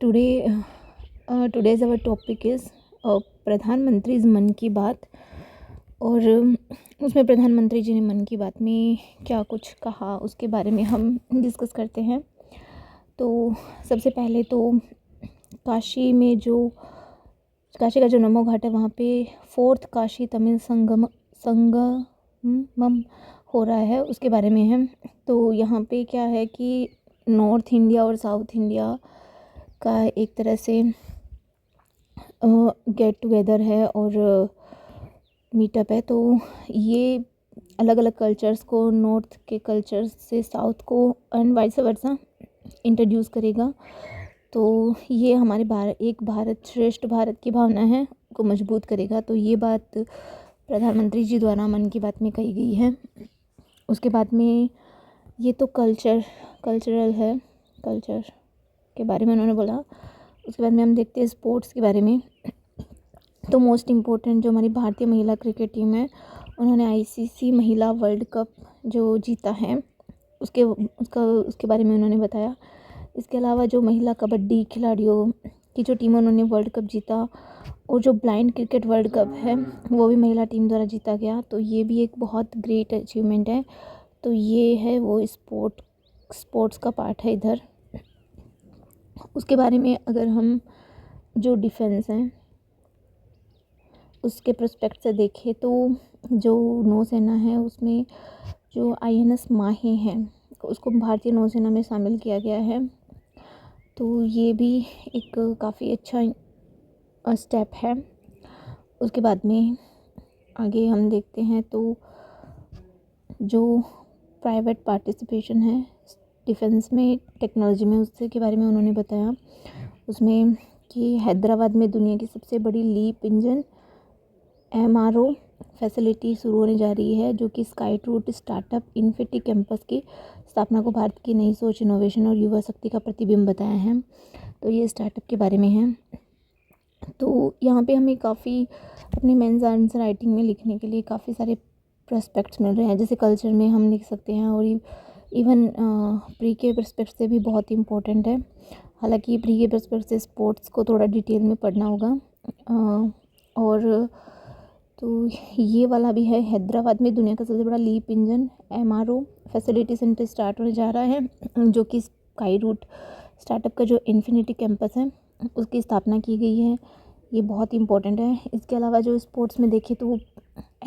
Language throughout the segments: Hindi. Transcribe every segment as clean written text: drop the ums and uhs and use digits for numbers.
Today, today's our topic is प्रधानमंत्री मन की बात। और उसमें प्रधानमंत्री जी ने मन की बात में क्या कुछ कहा उसके बारे में हम डिस्कस करते हैं। तो सबसे पहले तो काशी का जो नमो घाट है वहाँ पे 4th काशी तमिल संगमम हो रहा है, उसके बारे में है। तो यहाँ पे क्या है कि नॉर्थ इंडिया और साउथ इंडिया का एक तरह से गेट टुगेदर है और मीटअप है। तो ये अलग अलग कल्चर्स को, नॉर्थ के कल्चर्स से साउथ को एंड वाइस वर्सा इंट्रोड्यूस करेगा। तो ये हमारे एक भारत श्रेष्ठ भारत की भावना है को मजबूत करेगा। तो ये बात प्रधानमंत्री जी द्वारा मन की बात में कही गई है। उसके बाद में ये तो कल्चरल है, कल्चर के बारे में उन्होंने बोला। उसके बाद में हम देखते हैं स्पोर्ट्स के बारे में। तो मोस्ट इम्पोर्टेंट जो हमारी भारतीय महिला क्रिकेट टीम है, उन्होंने आईसीसी महिला वर्ल्ड कप जो जीता है उसके बारे में उन्होंने बताया। इसके अलावा जो महिला कबड्डी खिलाड़ियों की जो टीम उन्होंने वर्ल्ड कप जीता, और जो ब्लाइंड क्रिकेट वर्ल्ड कप है वो भी महिला टीम द्वारा जीता गया। तो ये भी एक बहुत ग्रेट अचीवमेंट है। तो ये है वो स्पोर्ट्स का पार्ट है इधर। उसके बारे में अगर हम जो डिफेंस हैं उसके पर्सपेक्ट से देखें तो जो नौसेना है उसमें जो आईएनएस माहे हैं उसको भारतीय नौसेना में शामिल किया गया है। तो ये भी एक काफ़ी अच्छा स्टेप है। उसके बाद में आगे हम देखते हैं तो जो प्राइवेट पार्टिसिपेशन है डिफेंस में, टेक्नोलॉजी में, उसके के बारे में उन्होंने बताया। उसमें कि हैदराबाद में दुनिया की सबसे बड़ी लीप इंजन एमआरओ फैसिलिटी शुरू होने जा रही है, जो कि Skyroot startup Infinity Campus की स्थापना को भारत की नई सोच, इनोवेशन और युवा शक्ति का प्रतिबिंब बताया है। तो ये स्टार्टअप के बारे में है। तो यहाँ पे हमें काफ़ी अपने मेंस आंसर राइटिंग में लिखने के लिए काफ़ी सारे प्रोस्पेक्ट्स मिल रहे हैं। जैसे कल्चर में हम लिख सकते हैं, और इवन प्री के पर्सपेक्ट से भी बहुत इम्पोर्टेंट है। हालांकि प्री के पर्सपेक्ट से स्पोर्ट्स को थोड़ा डिटेल में पढ़ना होगा। और तो ये वाला भी है, हैदराबाद में दुनिया का सबसे बड़ा LEAP engine MRO facility centre start होने जा रहा है, जो कि स्काई रूट स्टार्टअप का जो इन्फिनिटी कैंपस है उसकी स्थापना की गई है। ये बहुत इंपॉर्टेंट है। इसके अलावा जो स्पोर्ट्स में देखें तो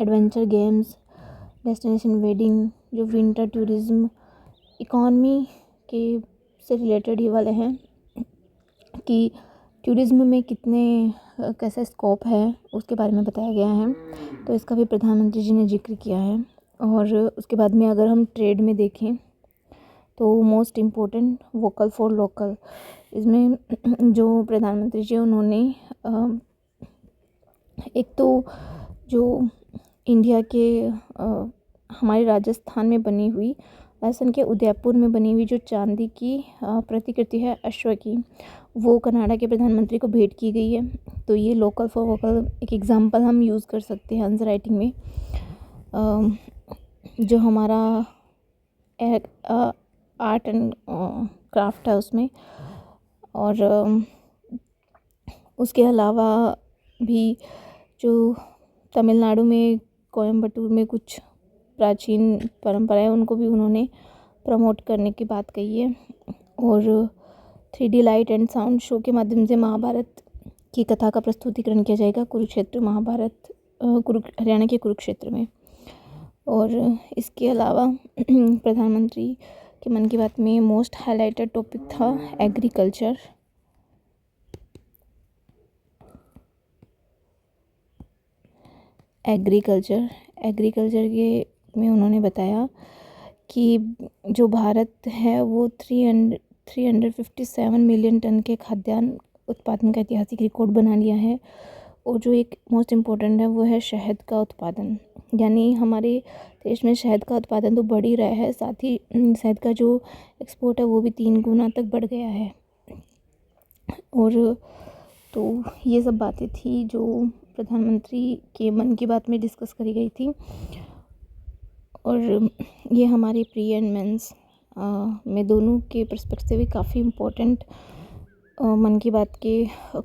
एडवेंचर गेम्स, डेस्टिनेशन वेडिंग, जो विंटर टूरिज्म, इकॉनमी के से रिलेटेड ये वाले हैं कि टूरिज्म में कैसा स्कोप है उसके बारे में बताया गया है। तो इसका भी प्रधानमंत्री जी ने जिक्र किया है। और उसके बाद में अगर हम ट्रेड में देखें तो most important vocal for local, इसमें जो प्रधानमंत्री जी उन्होंने एक तो जो इंडिया के हमारे राजस्थान में बनी हुई, राजस्थान के उदयपुर में बनी हुई जो चांदी की प्रतिकृति है अश्व की, वो कनाडा के प्रधानमंत्री को भेंट की गई है। तो ये लोकल फॉर वोकल एक एग्जांपल हम यूज़ कर सकते हैं आंसर राइटिंग में। जो हमारा आर्ट एंड क्राफ्ट है उसमें। और उसके अलावा भी जो तमिलनाडु में कोयम्बटूर में कुछ प्राचीन परंपराएं उनको भी उन्होंने प्रमोट करने की बात कही है। और 3D light and sound show के माध्यम से महाभारत की कथा का प्रस्तुतिकरण किया जाएगा हरियाणा के कुरुक्षेत्र में। और इसके अलावा प्रधानमंत्री के मन की बात में मोस्ट हाईलाइटेड टॉपिक था एग्रीकल्चर। एग्रीकल्चर के में उन्होंने बताया कि जो भारत है वो 357 मिलियन टन के खाद्यान्न उत्पादन का ऐतिहासिक रिकॉर्ड बना लिया है। और जो एक मोस्ट इम्पोर्टेंट है वो है शहद का उत्पादन, यानी हमारे देश में शहद का उत्पादन तो बढ़ ही रहा है, साथ ही शहद का जो एक्सपोर्ट है वो भी 3 गुना तक बढ़ गया है। और तो ये सब बातें थी जो प्रधानमंत्री के मन की बात में डिस्कस करी गई थी। और ये हमारे प्री एंड मेंस में दोनों के पर्सपेक्टिव से भी काफ़ी इम्पोर्टेंट मन की बात के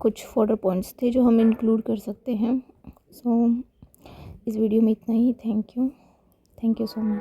कुछ फर्दर पॉइंट्स थे जो हम इंक्लूड कर सकते हैं। सो इस वीडियो में इतना ही। Thank you so much.